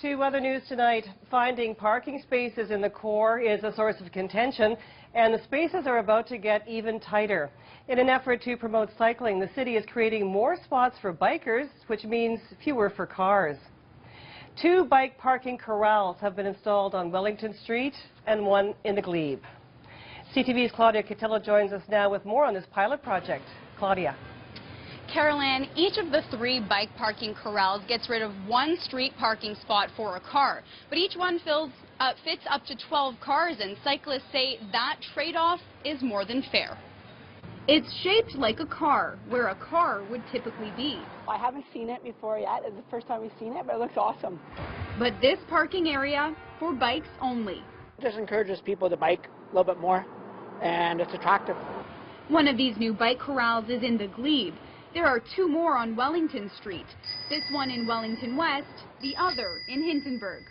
To other news tonight, finding parking spaces in the core is a source of contention, and the spaces are about to get even tighter. In an effort to promote cycling, the city is creating more spots for bikers, which means fewer for cars. 2 bike parking corrals have been installed on Wellington Street and one in the glebe. CTV's Claudia Cautillo joins us now with more on this pilot project. Claudia. Caroline, each of the 3 bike parking corrals gets rid of 1 street parking spot for a car, but each one fits up to 12 cars, and cyclists say that trade-off is more than fair. It's shaped like a car, where a car would typically be. I haven't seen it before yet. It's the first time we've seen it, but it looks awesome. But this parking area for bikes only. It just encourages people to bike a little bit more, and it's attractive. One of these new bike corrals is in the glebe. There are 2 more on Wellington Street, this one in Wellington West, the other in Hintonburg.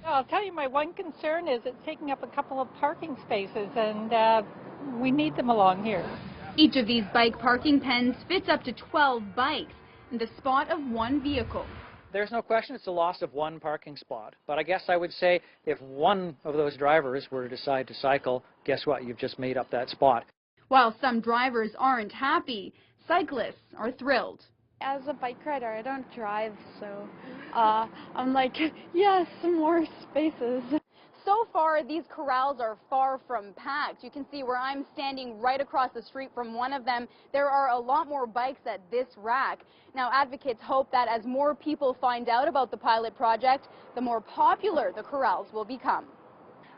I'll tell you, my one concern is it's taking up a couple of parking spaces, and we need them along here. Each of these bike parking pens fits up to 12 bikes and the spot of 1 vehicle. There's no question it's a loss of 1 parking spot, but I guess I would say if one of those drivers were to decide to cycle, guess what? You've just made up that spot. While some drivers aren't happy, cyclists are thrilled. As a bike rider, I don't drive, so I'm like, yes, some more spaces. So far, these corrals are far from packed. You can see where I'm standing right across the street from one of them. There are a lot more bikes at this rack. Now, advocates hope that as more people find out about the pilot project, the more popular the corrals will become.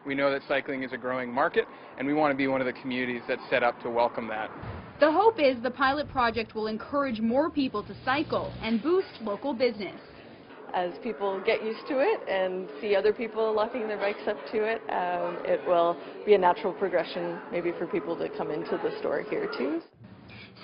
We know that cycling is a growing market, and we want to be one of the communities that's set up to welcome that. The hope is the pilot project will encourage more people to cycle and boost local business. As people get used to it and see other people locking their bikes up to it, it will be a natural progression maybe for people to come into the store here too.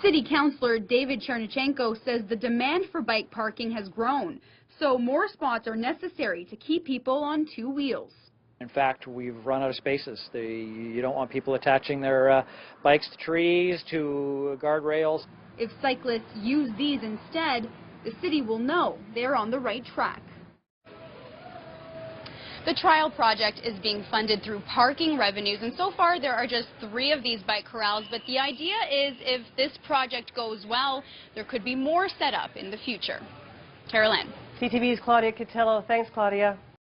City Councillor David Chernichenko says the demand for bike parking has grown, so more spots are necessary to keep people on 2 wheels. In fact, we've run out of spaces. You don't want people attaching their bikes to trees, to guardrails. If cyclists use these instead, the city will know they're on the right track. The trial project is being funded through parking revenues, and so far there are just 3 of these bike corrals, but the idea is if this project goes well, there could be more set up in the future. Caroline. CTV's Claudia Cautillo. Thanks, Claudia.